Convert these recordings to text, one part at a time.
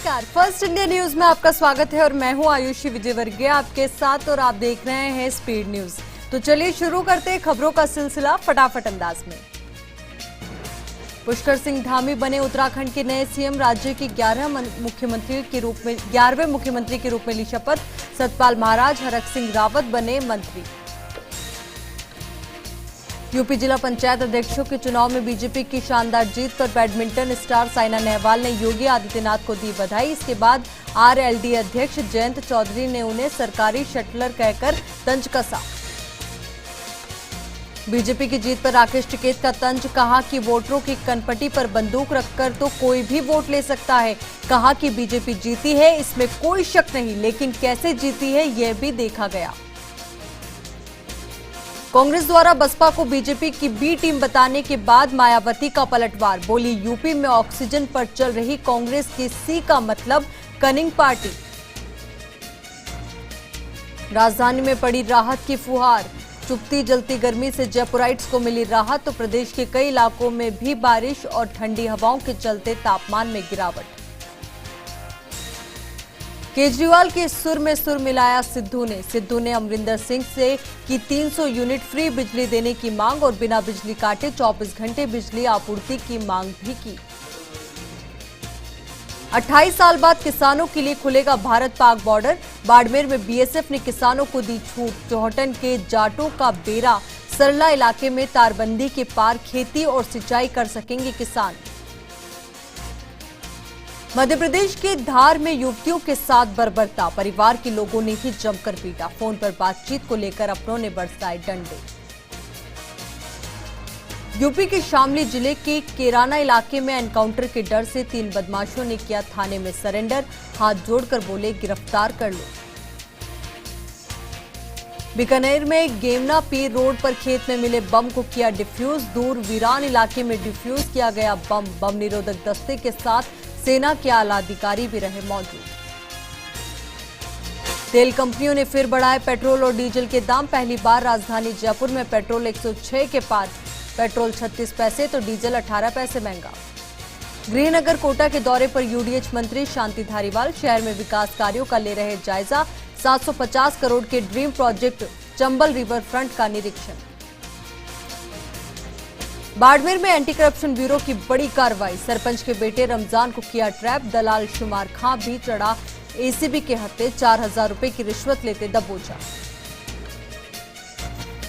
नमस्कार, first India news में आपका स्वागत है और मैं हूं आयुषी विजयवर्गीय आपके साथ और आप देख रहे हैं स्पीड न्यूज। तो चलिए शुरू करते हैं खबरों का सिलसिला फटाफट अंदाज में। पुष्कर सिंह धामी बने उत्तराखंड के नए सीएम। राज्य के 11वें मुख्यमंत्री के रूप में ली शपथ। सतपाल महाराज हरक सिंह रावत बने मंत्री। यूपी जिला पंचायत अध्यक्षों के चुनाव में बीजेपी की शानदार जीत पर बैडमिंटन स्टार साइना नेहवाल ने योगी आदित्यनाथ को दी बधाई। इसके बाद आरएलडी अध्यक्ष जयंत चौधरी ने उन्हें सरकारी शटलर कहकर तंज कसा। बीजेपी की जीत पर राकेश टिकैत का तंज। कहा कि वोटरों की कनपटी पर बंदूक रखकर तो कोई भी वोट ले सकता है। कहा कि बीजेपी जीती है, इसमें कोई शक नहीं, लेकिन कैसे जीती है यह भी देखा गया। कांग्रेस द्वारा बसपा को बीजेपी की बी टीम बताने के बाद मायावती का पलटवार। बोली, यूपी में ऑक्सीजन पर चल रही कांग्रेस की सी का मतलब कनिंग पार्टी। राजधानी में पड़ी राहत की फुहार। चुभती जलती गर्मी से जयपुराइट्स को मिली राहत, तो प्रदेश के कई इलाकों में भी बारिश और ठंडी हवाओं के चलते तापमान में गिरावट। केजरीवाल के सुर में सुर मिलाया सिद्धू ने अमरिंदर सिंह से की 300 यूनिट फ्री बिजली देने की मांग और बिना बिजली काटे 24 घंटे बिजली आपूर्ति की मांग भी की। 28 साल बाद किसानों के लिए खुलेगा भारत पाक बॉर्डर। बाड़मेर में बीएसएफ ने किसानों को दी छूट। चौहटन के जाटों का बेरा। सरला इलाके में तारबंदी के पार खेती और सिंचाई कर सकेंगे किसान। मध्य प्रदेश के धार में युवतियों के साथ बर्बरता। परिवार के लोगों ने ही जमकर पीटा। फोन पर बातचीत को लेकर अपनों ने बरसाए डंडे। यूपी के शामली जिले के केराना इलाके में एनकाउंटर के डर से 3 बदमाशों ने किया थाने में सरेंडर। हाथ जोड़कर बोले, गिरफ्तार कर लो। बीकानेर में गेमना पीर रोड पर खेत में मिले बम को किया डिफ्यूज। दूर वीरान इलाके में डिफ्यूज किया गया बम निरोधक दस्ते के साथ सेना के आला अधिकारी भी रहे मौजूद। तेल कंपनियों ने फिर बढ़ाए पेट्रोल और डीजल के दाम। पहली बार राजधानी जयपुर में पेट्रोल 106 के पार। पेट्रोल 36 पैसे तो डीजल 18 पैसे महंगा। गृहनगर कोटा के दौरे पर यूडीएच मंत्री शांति धारीवाल। शहर में विकास कार्यों का ले रहे जायजा। 750 करोड़ के dream project Chambal river front का निरीक्षण। बाड़मेर में एंटी करप्शन ब्यूरो की बड़ी कार्रवाई। सरपंच के बेटे रमजान को किया ट्रैप। दलाल शुमार खां भी चढ़ा एसीबी के हत्थे। 4000 रुपए की रिश्वत लेते दबोचा।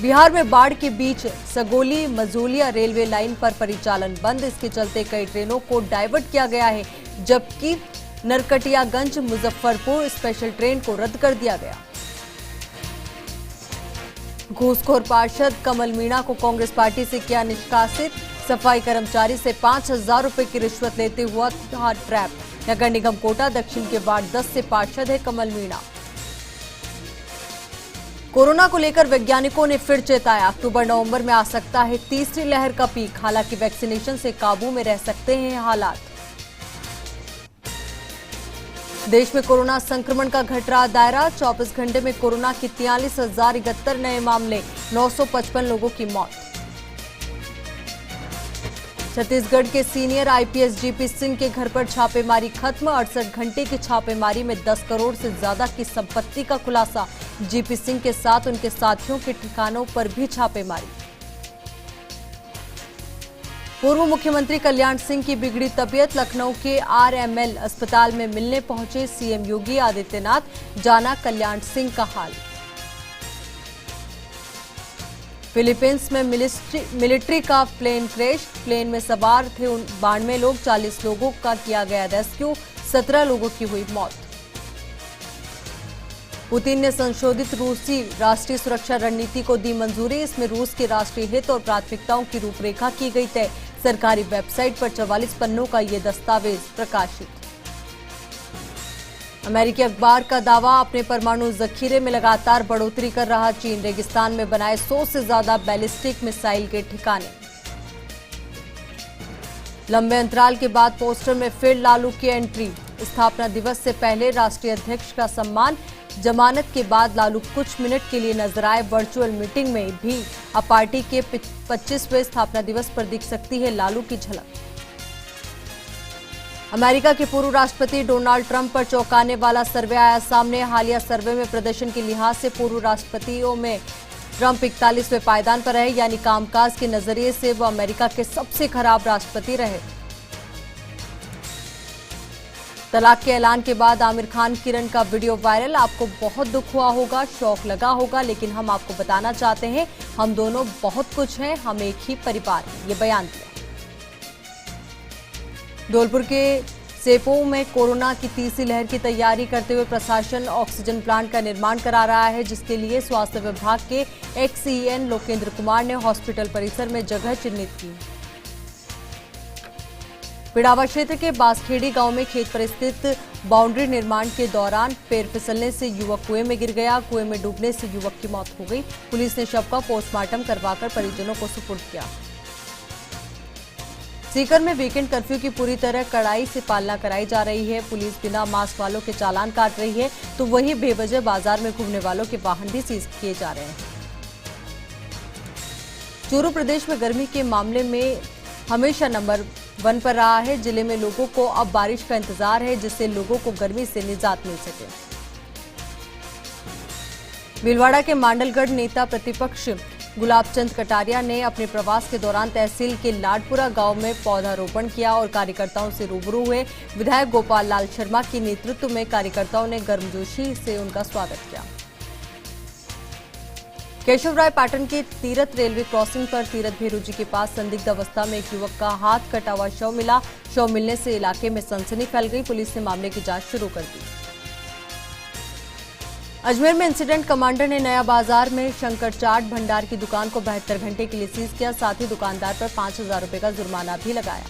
बिहार में बाढ़ के बीच सगोली मझोलिया रेलवे लाइन पर परिचालन बंद। इसके चलते कई ट्रेनों को डायवर्ट किया गया है, जबकि नरकटियागंज मुजफ्फरपुर स्पेशल ट्रेन को रद्द कर दिया गया। घूसखोर पार्षद कमल मीणा को कांग्रेस पार्टी से किया निष्कासित। सफाई कर्मचारी से 5000 रुपए की रिश्वत लेते हुआ था ट्रैप। नगर निगम कोटा दक्षिण के वार्ड 10 से पार्षद है कमल मीणा। कोरोना को लेकर वैज्ञानिकों ने फिर चेताया। अक्टूबर नवंबर में आ सकता है तीसरी लहर का पीक। हालांकि वैक्सीनेशन से काबू में रह सकते हैं हालात। देश में कोरोना संक्रमण का घट रहा दायरा। 24 घंटे में कोरोना के 43,071 नए मामले। 955 लोगों की मौत। छत्तीसगढ़ के सीनियर आईपीएस जीपी सिंह के घर पर छापेमारी खत्म। 68 घंटे की छापेमारी में 10 करोड़ से ज्यादा की संपत्ति का खुलासा। जीपी सिंह के साथ उनके साथियों के ठिकानों पर भी छापेमारी। पूर्व मुख्यमंत्री कल्याण सिंह की बिगड़ी तबीयत। लखनऊ के आरएमएल अस्पताल में मिलने पहुंचे सीएम योगी आदित्यनाथ। जाना कल्याण सिंह का हाल। फिलीपींस में मिलिट्री का प्लेन क्रैश। प्लेन में सवार थे 92 लोग। 40 लोगों का किया गया रेस्क्यू। 17 लोगों की हुई मौत। पुतिन ने संशोधित रूसी राष्ट्रीय सुरक्षा रणनीति को दी मंजूरी। इसमें रूस के राष्ट्रीय हित और प्राथमिकताओं की रूपरेखा की गई तय। सरकारी वेबसाइट पर 44 पन्नों का ये दस्तावेज प्रकाशित। अमेरिकी अखबार का दावा, अपने परमाणु जखीरे में लगातार बढ़ोतरी कर रहा चीन। रेगिस्तान में बनाए 100 से ज्यादा बैलिस्टिक मिसाइल के ठिकाने। लंबे अंतराल के बाद पोस्टर में फिर लालू की एंट्री। स्थापना दिवस से पहले राष्ट्रीय अध्यक्ष का सम्मान। जमानत के बाद लालू कुछ मिनट के लिए नजर आए वर्चुअल मीटिंग में भी। अब पार्टी के 25वें स्थापना दिवस पर दिख सकती है लालू की झलक। अमेरिका के पूर्व राष्ट्रपति डोनाल्ड ट्रंप पर चौंकाने वाला सर्वे आया सामने। हालिया सर्वे में प्रदर्शन के लिहाज से पूर्व राष्ट्रपतियों में ट्रंप 41वें पायदान पर रहे, यानी कामकाज के नजरिए से वो अमेरिका के सबसे खराब राष्ट्रपति रहे। तलाक के ऐलान के बाद आमिर खान किरण का वीडियो वायरल। आपको बहुत दुख हुआ होगा, शौक लगा होगा, लेकिन हम आपको बताना चाहते हैं हम दोनों बहुत कुछ हैं, हम एक ही परिवार हैं, ये बयान दिया। धौलपुर के सेपो में कोरोना की तीसरी लहर की तैयारी करते हुए प्रशासन ऑक्सीजन प्लांट का निर्माण करा रहा है, जिसके लिए स्वास्थ्य विभाग के एक्सईएन लोकेंद्र कुमार ने हॉस्पिटल परिसर में जगह चिन्हित की। पिड़ावा क्षेत्र के बासखेड़ी गांव में खेत पर स्थित बाउंड्री निर्माण के दौरान पैर फिसलने से युवक कुएं में गिर गया। कुएं में डूबने से युवक की मौत हो गई। पुलिस ने शव का पोस्टमार्टम करवाकर परिजनों को सुपुर्द किया। सीकर में वीकेंड कर्फ्यू की पूरी तरह कड़ाई से पालना कराई जा रही है। पुलिस बिना मास्क वालों के चालान काट रही है, तो वहीं बेवजह बाजार में घूमने वालों के वाहन भी सीज किए जा रहे हैं। चूरू प्रदेश में गर्मी के मामले में हमेशा नंबर 1 पर रहा है। जिले में लोगों को अब बारिश का इंतजार है, जिससे लोगों को गर्मी से निजात मिल सके। भीलवाड़ा के मांडलगढ़ नेता प्रतिपक्ष गुलाबचंद कटारिया ने अपने प्रवास के दौरान तहसील के लाडपुरा गांव में पौधारोपण किया और कार्यकर्ताओं से रूबरू हुए। विधायक गोपाल लाल शर्मा के नेतृत्व में कार्यकर्ताओं ने गर्मजोशी से उनका स्वागत किया। केशवराय पाटन के तीरथ रेलवे क्रॉसिंग पर तीरथ भेरूजी के पास संदिग्ध अवस्था में एक युवक का हाथ कटा हुआ शव मिला। शव मिलने से इलाके में सनसनी फैल गई। पुलिस ने मामले की जांच शुरू कर दी। अजमेर में इंसिडेंट कमांडर ने नया बाजार में शंकर चाट भंडार की दुकान को 72 घंटे के लिए सीज किया। साथ ही दुकानदार पर 5,000 रुपए का जुर्माना भी लगाया।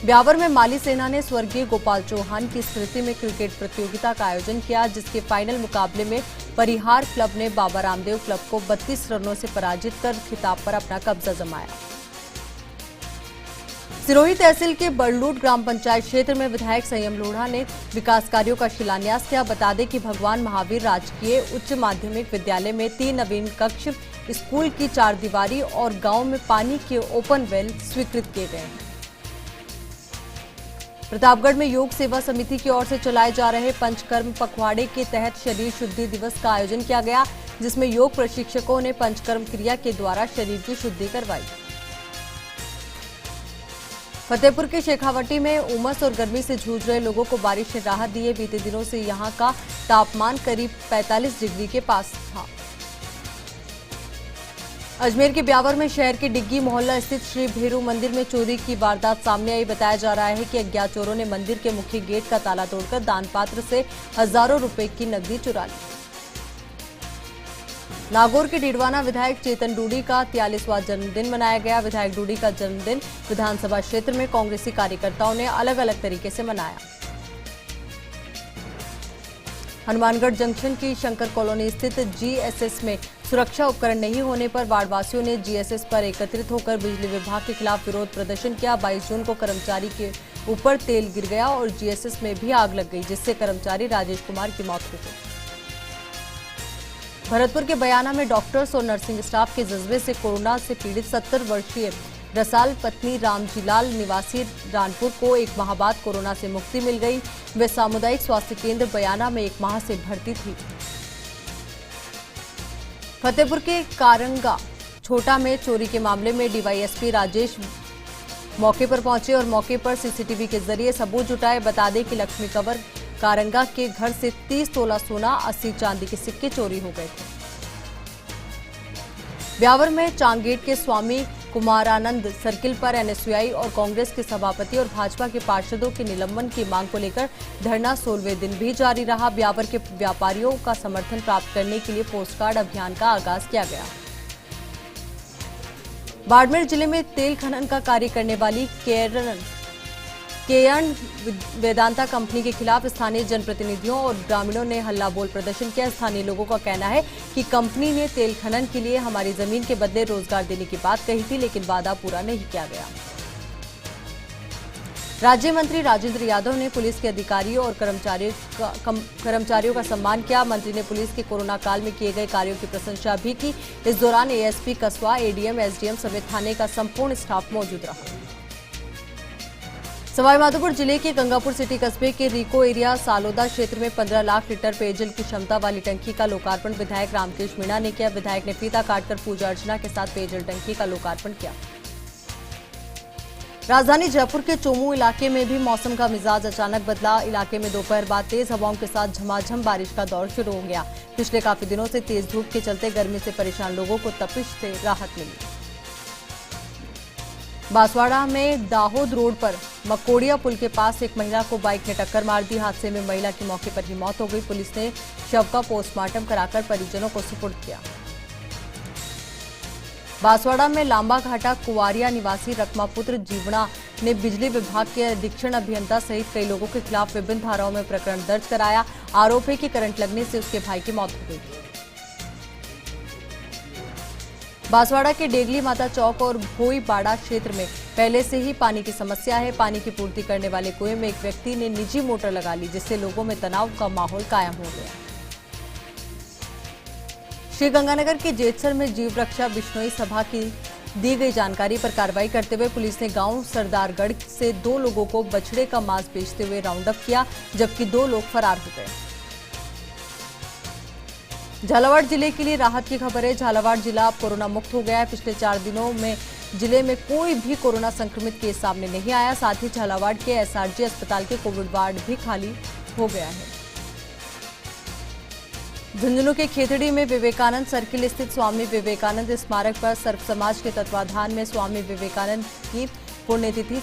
ब्यावर में माली सेना ने स्वर्गीय गोपाल चौहान की स्मृति में क्रिकेट प्रतियोगिता का आयोजन किया, जिसके फाइनल मुकाबले में परिहार क्लब ने बाबा रामदेव क्लब को 32 रनों से पराजित कर खिताब पर अपना कब्जा जमाया। सिरोही तहसील के बड़लूट ग्राम पंचायत क्षेत्र में विधायक संयम लोढ़ा ने विकास कार्यों का शिलान्यास किया। बता दें कि भगवान महावीर राजकीय उच्च माध्यमिक विद्यालय में 3 नवीन कक्ष, स्कूल की 4 दीवारी और गांव में पानी के ओपन वेल स्वीकृत किए गए हैं। प्रतापगढ़ में योग सेवा समिति की ओर से चलाए जा रहे पंचकर्म पखवाड़े के तहत शरीर शुद्धि दिवस का आयोजन किया गया, जिसमें योग प्रशिक्षकों ने पंचकर्म क्रिया के द्वारा शरीर की शुद्धि करवाई। फतेहपुर के शेखावटी में उमस और गर्मी से जूझ रहे लोगों को बारिश ने राहत दी है। बीते दिनों से यहां का तापमान करीब 45 डिग्री के पास था। अजमेर के ब्यावर में शहर के डिग्गी मोहल्ला स्थित श्री भैरू मंदिर में चोरी की वारदात सामने आई। बताया जा रहा है कि अज्ञात चोरों ने मंदिर के मुख्य गेट का ताला तोड़कर दान पात्र से हजारों रुपए की नकदी चुरा ली। नागौर के डीडवाना विधायक चेतन डूडी का 43वां जन्मदिन मनाया गया। विधायक डूडी का जन्मदिन विधानसभा क्षेत्र में कांग्रेसी कार्यकर्ताओं ने अलग अलग तरीके से मनाया। हनुमानगढ़ जंक्शन की शंकर कॉलोनी स्थित जीएसएस में सुरक्षा उपकरण नहीं होने पर वार्डवासियों ने जीएसएस पर एकत्रित होकर बिजली विभाग के खिलाफ विरोध प्रदर्शन किया। 22 जून को कर्मचारी के ऊपर तेल गिर गया और जीएसएस में भी आग लग गई, जिससे कर्मचारी राजेश कुमार की मौत हो गई। भरतपुर के बयाना में डॉक्टर्स और नर्सिंग स्टाफ के जज्बे से कोरोना से पीड़ित 70 वर्षीय रसाल पत्नी रामजीलाल निवासी रानपुर को 1 माह बाद कोरोना से मुक्ति मिल गई। वे सामुदायिक स्वास्थ्य केंद्र बयाना में 1 माह से भर्ती थी। फतेहपुर के कारंगा छोटा में चोरी के मामले में डीवाईएसपी राजेश मौके पर पहुंचे और मौके पर सीसीटीवी के जरिए सबूत जुटाए। बता दें कि लक्ष्मी कंवर कारंगा के घर से 30 तोला सोना, 80 चांदी के सिक्के चोरी हो गए थे। ब्यावर में चांगेट के स्वामी कुमारानंद सर्किल पर एनएसयूआई और कांग्रेस के सभापति और भाजपा के पार्षदों के निलंबन की मांग को लेकर धरना 16वें दिन भी जारी रहा। ब्यावर के व्यापारियों का समर्थन प्राप्त करने के लिए पोस्टकार्ड अभियान का आगाज किया गया। बाड़मेर जिले में तेल खनन का कार्य करने वाली केयर्न वेदांता कंपनी के खिलाफ स्थानीय जनप्रतिनिधियों और ग्रामीणों ने हल्ला बोल प्रदर्शन किया। स्थानीय लोगों का कहना है कि कंपनी ने तेल खनन के लिए हमारी जमीन के बदले रोजगार देने की बात कही थी, लेकिन वादा पूरा नहीं किया गया। राज्य मंत्री राजेंद्र यादव ने पुलिस के अधिकारियों और कर्मचारियों का सम्मान किया। मंत्री ने पुलिस के कोरोना काल में किए गए कार्यों की प्रशंसा भी की। इस दौरान एएसपी कस्बा, एडीएम, एसडीएम समेत थाने का संपूर्ण स्टाफ मौजूद रहा। सवाईमाधोपुर जिले के गंगापुर सिटी कस्बे के रिको एरिया सालोदा क्षेत्र में 15 लाख लीटर पेयजल की क्षमता वाली टंकी का लोकार्पण विधायक रामकेश मीणा ने किया। विधायक ने फीता काटकर पूजा अर्चना के साथ पेयजल टंकी का लोकार्पण किया। राजधानी जयपुर के चोमू इलाके में भी मौसम का मिजाज अचानक बदला। इलाके में दोपहर बाद तेज हवाओं के साथ झमाझम बारिश का दौर शुरू हो गया। पिछले काफी दिनों से तेज धूप के चलते गर्मी से परेशान लोगों को तपिश से राहत मिली। बांसवाड़ा में दाहोद रोड पर मकोड़िया पुल के पास एक महिला को बाइक ने टक्कर मार दी। हादसे में महिला की मौके पर ही मौत हो गई। पुलिस ने शव का पोस्टमार्टम कराकर परिजनों को सुपुर्द किया। बांसवाड़ा में लांबा घाटा कुवारिया निवासी रकमापुत्र जीवड़ा ने बिजली विभाग के अधीक्षण अभियंता सहित कई लोगों के खिलाफ विभिन्न धाराओं में प्रकरण दर्ज कराया। आरोप है कि करंट लगने से उसके भाई की मौत हो गई। बांसवाड़ा के डेगली माता चौक और भोईबाड़ा क्षेत्र में पहले से ही पानी की समस्या है। पानी की पूर्ति करने वाले कुएं में एक व्यक्ति ने निजी मोटर लगा ली, जिससे लोगों में तनाव का माहौल कायम हो गया। श्रीगंगानगर के जेतसर में जीव रक्षा बिश्नोई सभा की दी गई जानकारी पर कार्रवाई करते हुए पुलिस ने गांव सरदारगढ़ से 2 लोगों को बछड़े का मांस बेचते हुए राउंड अप किया, जबकि 2 लोग फरार हो गए। झालावाड़ जिले के लिए राहत की खबर है। झालावाड़ जिला अब कोरोना मुक्त हो गया है। पिछले 4 दिनों में जिले में कोई भी कोरोना संक्रमित केस सामने नहीं आया। साथ ही झालावाड़ के एसआरजी अस्पताल के कोविड वार्ड भी खाली हो गया है। झुंझुनू के खेतड़ी में विवेकानंद सर्किल स्थित स्वामी विवेकानंद स्मारक पर सर्व समाज के तत्वाधान में स्वामी विवेकानंद की पुण्यतिथि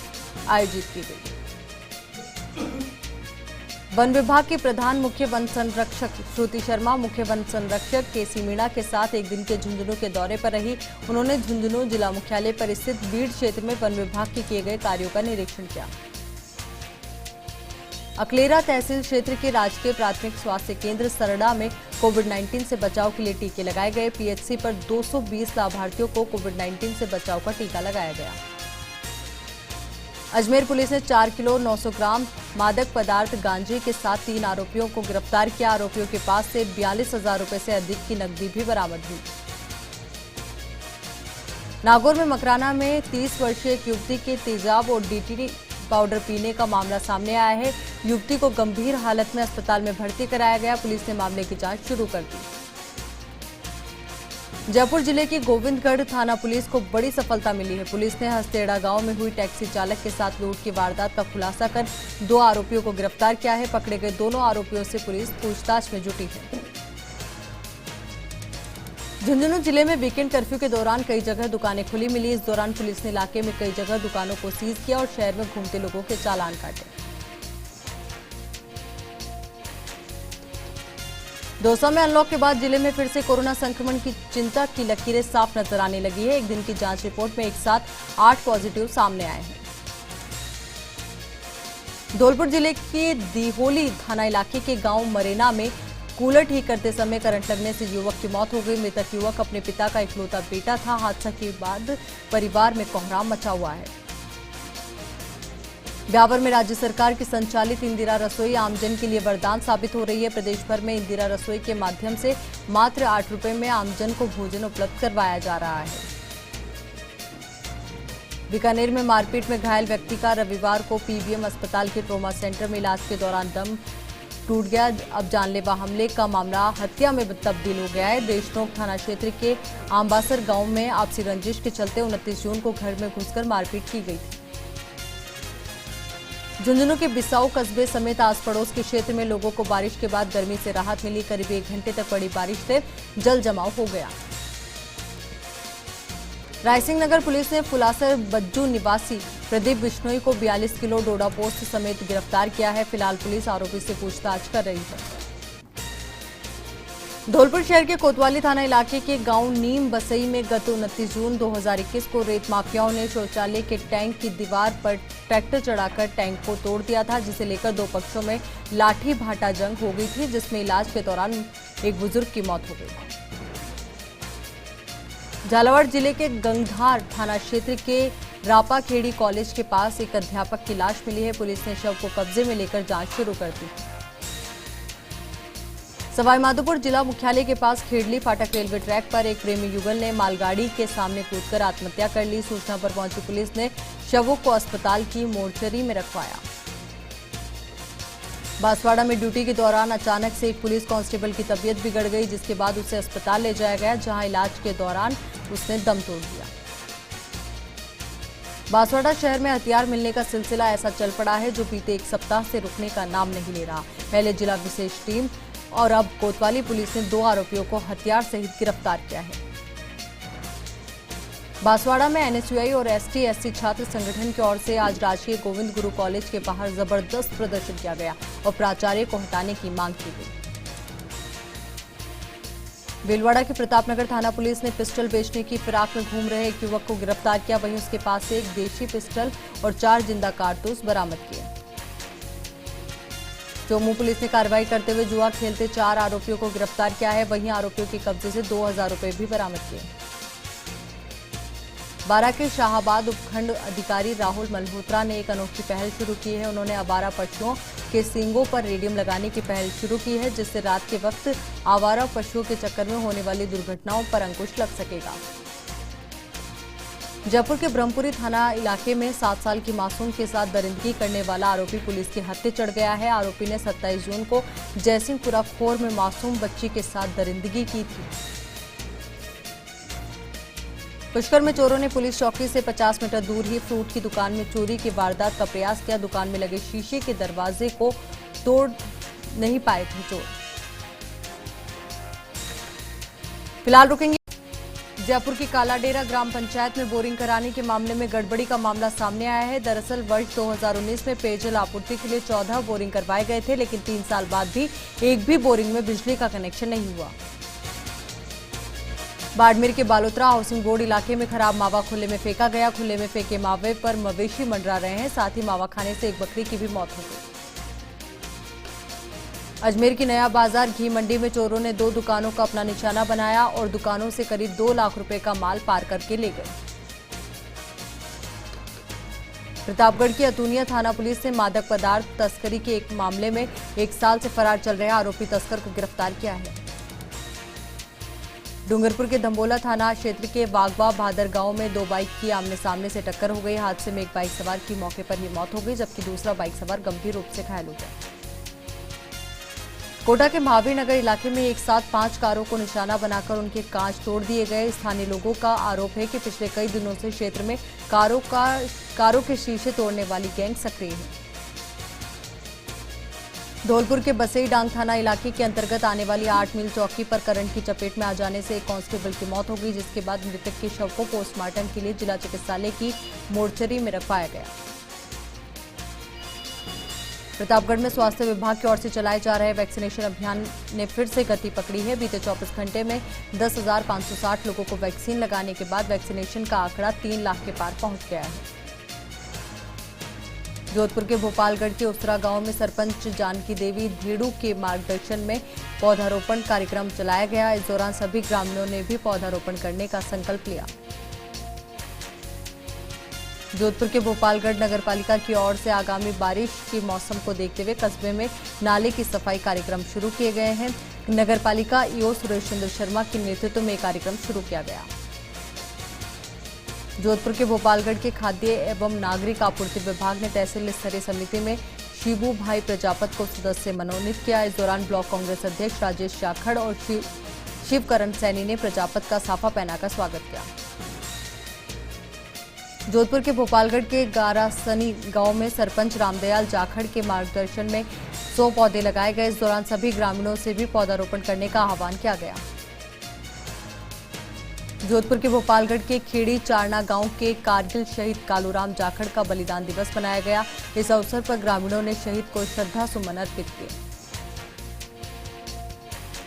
आयोजित की गई। वन विभाग के प्रधान मुख्य वन संरक्षक श्रुति शर्मा मुख्य वन संरक्षक केसी मीणा के साथ एक दिन के झुंझुनू के दौरे पर रही। उन्होंने झुंझुनू जिला मुख्यालय पर स्थित बीड़ क्षेत्र में वन विभाग के किए गए कार्यों का निरीक्षण किया। अकलेरा तहसील क्षेत्र के राजकीय प्राथमिक स्वास्थ्य केंद्र सरड़ा में कोविड-19 से बचाव के लिए टीके लगाए गए। पीएचसी पर 220 लाभार्थियों को कोविड-19 से बचाव का टीका लगाया गया। अजमेर पुलिस ने 4 किलो 900 ग्राम मादक पदार्थ गांजे के साथ 3 आरोपियों को गिरफ्तार किया। आरोपियों के पास से 42,000 रुपए से अधिक की नकदी भी बरामद हुई। नागौर में मकराना में 30 वर्षीय एक युवती के तेजाब और डीटीटी पाउडर पीने का मामला सामने आया है। युवती को गंभीर हालत में अस्पताल में भर्ती कराया गया। पुलिस ने मामले की जांच शुरू कर दी। जयपुर जिले की गोविंदगढ़ थाना पुलिस को बड़ी सफलता मिली है। पुलिस ने हस्तेड़ा गांव में हुई टैक्सी चालक के साथ लूट की वारदात का खुलासा कर 2 आरोपियों को गिरफ्तार किया है। पकड़े गए दोनों आरोपियों से पुलिस पूछताछ में जुटी है। झुंझुनू जिले में वीकेंड कर्फ्यू के दौरान कई जगह दुकानें खुली मिली। इस दौरान पुलिस ने इलाके में कई जगह दुकानों को सीज किया और शहर में घूमते लोगों के चालान काटे। दौसा में अनलॉक के बाद जिले में फिर से कोरोना संक्रमण की चिंता की लकीरें साफ नजर आने लगी है। एक दिन की जांच रिपोर्ट में एक साथ 8 पॉजिटिव सामने आए हैं। धौलपुर जिले के दिहोली थाना इलाके के गांव मरेना में कूलर ठीक करते समय करंट लगने से युवक की मौत हो गई। मृतक युवक अपने पिता का इकलौता बेटा था। हादसा के बाद परिवार में कोहराम मचा हुआ है। ब्यावर में राज्य सरकार की संचालित इंदिरा रसोई आमजन के लिए वरदान साबित हो रही है। प्रदेश भर में इंदिरा रसोई के माध्यम से मात्र 8 रुपए में आमजन को भोजन उपलब्ध करवाया जा रहा है। बीकानेर में मारपीट में घायल व्यक्ति का रविवार को पीबीएम अस्पताल के ट्रॉमा सेंटर में इलाज के दौरान दम टूट गया। अब जानलेवा हमले का मामला हत्या में तब्दील हो गया है। देशनोक थाना क्षेत्र के आंबासर गांव में आपसी रंजिश के चलते 29 जून को घर में घुसकर मारपीट की गई थी। झुंझुनू के बिसाऊ कस्बे समेत आस पड़ोस के क्षेत्र में लोगों को बारिश के बाद गर्मी से राहत मिली। करीब 1 घंटे तक पड़ी बारिश से जल जमाव हो गया। रायसिंह नगर पुलिस ने फुलासर बज्जू निवासी प्रदीप बिश्नोई को 42 किलो डोडा पोस्ट समेत गिरफ्तार किया है। फिलहाल पुलिस आरोपी से पूछताछ कर रही है। धौलपुर शहर के कोतवाली थाना इलाके के गांव नीम बसई में गत 29 जून 2021 को रेत माफियाओं ने शौचालय के टैंक की दीवार पर ट्रैक्टर चढ़ाकर टैंक को तोड़ दिया था, जिसे लेकर 2 पक्षों में लाठी भाटा जंग हो गई थी, जिसमें इलाज के दौरान एक बुजुर्ग की मौत हो गई। झालावाड़ जिले के गंगधार थाना क्षेत्र के रापाखेड़ी कॉलेज के पास एक अध्यापक की लाश मिली है। पुलिस ने शव को कब्जे में लेकर जांच शुरू कर दी। सवाईमाधोपुर जिला मुख्यालय के पास खेड़ली फाटक रेलवे ट्रैक पर एक प्रेमी युगल ने मालगाड़ी के सामने कूदकर आत्महत्या कर ली। सूचना पर पहुंची पुलिस ने शवों को अस्पताल की मोर्चरी में रखवाया। बांसवाड़ा में ड्यूटी के दौरान अचानक से एक पुलिस कांस्टेबल की तबीयत बिगड़ गई, जिसके बाद उसे अस्पताल ले जाया गया, जहां इलाज के दौरान उसने दम तोड़ दिया। बांसवाड़ा शहर में हथियार मिलने का सिलसिला ऐसा चल पड़ा है जो बीते एक सप्ताह से रुकने का नाम नहीं ले रहा। पहले जिला विशेष टीम और अब कोतवाली पुलिस ने 2 आरोपियों को हथियार सहित गिरफ्तार किया है। बांसवाड़ा में एनएसयूआई और एसटी/एससी छात्र संगठन की ओर से आज राजकीय गोविंद गुरु कॉलेज के बाहर जबरदस्त प्रदर्शन किया गया और प्राचार्य को हटाने की मांग की गई। भीलवाड़ा के प्रतापनगर थाना पुलिस ने पिस्टल बेचने की फिराक में घूम रहे एक युवक को गिरफ्तार किया। वहीं उसके पास से एक देशी पिस्टल और 4 जिंदा कारतूस बरामद किए। चोमू पुलिस ने कार्रवाई करते हुए जुआ खेलते 4 आरोपियों को गिरफ्तार किया है। वहीं आरोपियों के कब्जे से 2000 रुपए भी बरामद किए। बारा के शाहाबाद उपखंड अधिकारी राहुल मल्होत्रा ने एक अनोखी पहल शुरू की है। उन्होंने आवारा पशुओं के सींगों पर रेडियम लगाने की पहल शुरू की है, जिससे रात के वक्त आवारा पशुओं के चक्कर में होने वाली दुर्घटनाओं पर अंकुश लग सकेगा। जयपुर के ब्रह्मपुरी थाना इलाके में 7 साल की मासूम के साथ दरिंदगी करने वाला आरोपी पुलिस के हत्थे चढ़ गया है। आरोपी ने 27 जून को जयसिंहपुरा खोर में मासूम बच्ची के साथ दरिंदगी की थी। पुष्कर में चोरों ने पुलिस चौकी से 50 मीटर दूर ही फ्रूट की दुकान में चोरी की वारदात का प्रयास किया। दुकान में लगे शीशे के दरवाजे को तोड़ नहीं पाए थे चोर। फिलहाल रुकेंगे। जयपुर की कालाडेरा ग्राम पंचायत में बोरिंग कराने के मामले में गड़बड़ी का मामला सामने आया है। दरअसल वर्ष 2019 में पेयजल आपूर्ति के लिए 14 बोरिंग करवाए गए थे, लेकिन 3 साल बाद भी एक भी बोरिंग में बिजली का कनेक्शन नहीं हुआ। बाड़मेर के बालोतरा हाउसिंग बोर्ड इलाके में खराब मावा खुले में फेंका गया। खुले में फेंके मावे पर मवेशी मंडरा रहे हैं, साथ ही मावा खाने से एक बकरी की भी मौत हो गई। अजमेर की नया बाजार घी मंडी में चोरों ने 2 दुकानों का अपना निशाना बनाया और दुकानों से करीब 2 लाख रुपए का माल पार करके ले गए। प्रतापगढ़ की अतुनिया थाना पुलिस ने मादक पदार्थ तस्करी के एक मामले में 1 साल से फरार चल रहे आरोपी तस्कर को गिरफ्तार किया है। डूंगरपुर के धंबोला थाना क्षेत्र के वागवा भादर गांव में 2 बाइक की आमने सामने से टक्कर हो गई। हादसे में एक बाइक सवार की मौके पर ही मौत हो गई, जबकि दूसरा बाइक सवार गंभीर रूप से घायल हो गया। कोटा के महावीर नगर इलाके में एक साथ 5 कारों को निशाना बनाकर उनके कांच तोड़ दिए गए। स्थानीय लोगों का आरोप है कि पिछले कई दिनों से क्षेत्र में कारों के शीशे तोड़ने वाली गैंग सक्रिय है। धौलपुर के बसई डांग थाना इलाके के अंतर्गत आने वाली 8 मील चौकी पर करंट की चपेट में आ जाने से एक कांस्टेबल की मौत हो गई, जिसके बाद मृतक के शव को पोस्टमार्टम के लिए जिला चिकित्सालय की मोर्चरी में रखवाया गया। प्रतापगढ़ में स्वास्थ्य विभाग की ओर से चलाए जा रहे वैक्सीनेशन अभियान ने फिर से गति पकड़ी है। बीते 24 घंटे में 10,560 लोगों को वैक्सीन लगाने के बाद वैक्सीनेशन का आंकड़ा 3 लाख के पार पहुंच गया है। जोधपुर के भोपालगढ़ के उसरा गांव में सरपंच जानकी देवी धेड़ू के मार्गदर्शन में पौधारोपण कार्यक्रम चलाया गया। इस दौरान सभी ग्रामीणों ने भी पौधारोपण करने का संकल्प लिया। जोधपुर के भोपालगढ़ नगरपालिका की ओर से आगामी बारिश के मौसम को देखते हुए कस्बे में नाले की सफाई कार्यक्रम शुरू किए गए हैं। नगरपालिका ईओ सुरेश चंद्र शर्मा के नेतृत्व में कार्यक्रम शुरू किया गया। जोधपुर के भोपालगढ़ के खाद्य एवं नागरिक आपूर्ति विभाग ने तहसील स्तरीय समिति में शिबू भाई प्रजापत को सदस्य मनोनीत किया। इस दौरान ब्लॉक कांग्रेस अध्यक्ष राजेश जाखड़ और शिवकरण सैनी ने प्रजापत का साफा पहनाकर स्वागत किया। जोधपुर के भोपालगढ़ के गारासनी गांव में सरपंच रामदयाल जाखड़ के मार्गदर्शन में 100 पौधे लगाए गए। इस दौरान सभी ग्रामीणों से भी पौधारोपण करने का आह्वान किया गया। जोधपुर के भोपालगढ़ के खेड़ी चारना गांव के कारगिल शहीद कालूराम जाखड़ का बलिदान दिवस मनाया गया। इस अवसर पर ग्रामीणों ने शहीद को श्रद्धा सुमन अर्पित किए।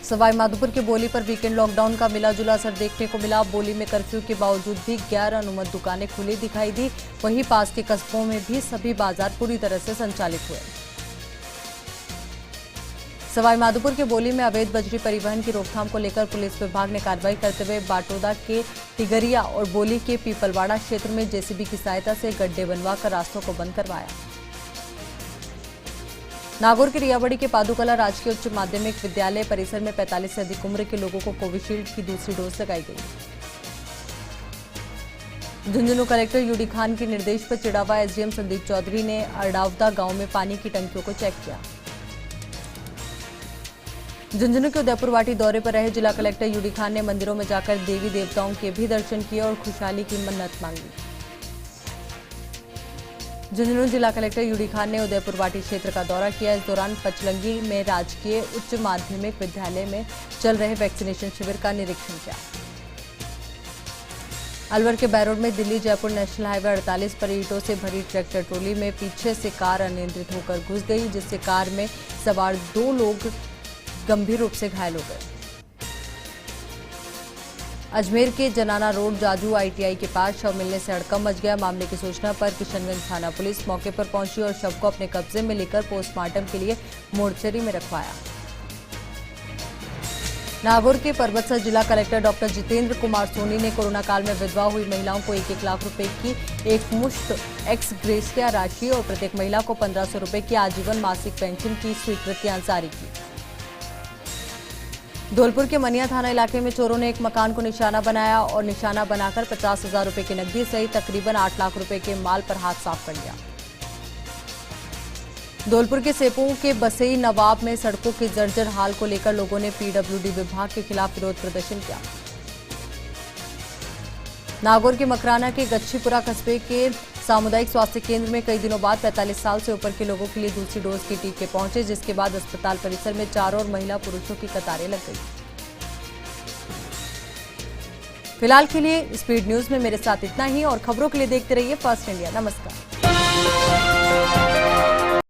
सवाईमाधोपुर के बोली पर वीकेंड लॉकडाउन का मिलाजुला असर देखने को मिला। बोली में कर्फ्यू के बावजूद भी 11 अनुमत दुकानें खुली दिखाई दी। वहीं पास के कस्बों में भी सभी बाजार पूरी तरह से संचालित हुए। सवाईमाधोपुर के बोली में अवैध बजरी परिवहन की रोकथाम को लेकर पुलिस विभाग ने कार्रवाई करते हुए बाटोदा के तिगरिया और बोली के पीपलवाड़ा क्षेत्र में जेसीबी की सहायता से गड्ढे बनवाकर रास्तों को बंद करवाया। नागौर के रियाबड़ी के पादुकला राजकीय उच्च माध्यमिक विद्यालय परिसर में 45 से अधिक उम्र के लोगों को कोविशील्ड की दूसरी डोज लगाई गई। झुंझुनू कलेक्टर यूडी खान के निर्देश पर चिड़ा हुआ एसडीएम संदीप चौधरी ने अरडावदा गांव में पानी की टंकियों को चेक किया। झुंझुनू के उदयपुरवाटी दौरे पर रहे जिला कलेक्टर यूडी खान ने मंदिरों में जाकर देवी देवताओं के भी दर्शन किए और खुशहाली की मन्नत मांगी। झुंझुनू जिला कलेक्टर यूडी खान ने उदयपुरवाटी क्षेत्र का दौरा किया। इस दौरान पचलंगी में राजकीय उच्च माध्यमिक विद्यालय में चल रहे वैक्सीनेशन शिविर का निरीक्षण किया। अलवर के बैरोड में दिल्ली जयपुर नेशनल हाईवे 48 पर ईंटों से भरी ट्रैक्टर ट्रॉली में पीछे से कार अनियंत्रित होकर घुस गई, जिससे कार में सवार 2 लोग गंभीर रूप से घायल हो गए। अजमेर के जनाना रोड जाजू आईटीआई के पास शव मिलने से हड़कंप मच गया। मामले की सूचना पर किशनगंज थाना पुलिस मौके पर पहुंची और शव को अपने कब्जे में लेकर पोस्टमार्टम के लिए मोर्चरी में रखवाया। नागौर के परबतसर जिला कलेक्टर डॉक्टर जितेंद्र कुमार सोनी ने कोरोना काल में विधवा हुई महिलाओं को 1-1 लाख रुपए की एक मुश्त एक्स ग्रेशिया राशि और प्रत्येक महिला को 1500 रुपए की आजीवन मासिक पेंशन की स्वीकृतियां जारी की। धौलपुर के मनिया थाना इलाके में चोरों ने एक मकान को निशाना बनाया और निशाना बनाकर 50,000 रुपए की नकदी सहित तकरीबन 8 लाख रुपए के माल पर हाथ साफ कर लिया। धौलपुर के सेपुओं के बसई नवाब में सड़कों के जर्जर हाल को लेकर लोगों ने पीडब्ल्यूडी विभाग के खिलाफ विरोध प्रदर्शन किया। नागौर के मकराना के गच्छीपुरा कस्बे के सामुदायिक स्वास्थ्य केंद्र में कई दिनों बाद 45 साल से ऊपर के लोगों के लिए दूसरी डोज के टीके पहुंचे, जिसके बाद अस्पताल परिसर में चारों ओर महिला पुरुषों की कतारें लग गई। फिलहाल के लिए स्पीड न्यूज में मेरे साथ इतना ही और खबरों के लिए देखते रहिए फर्स्ट इंडिया। नमस्कार।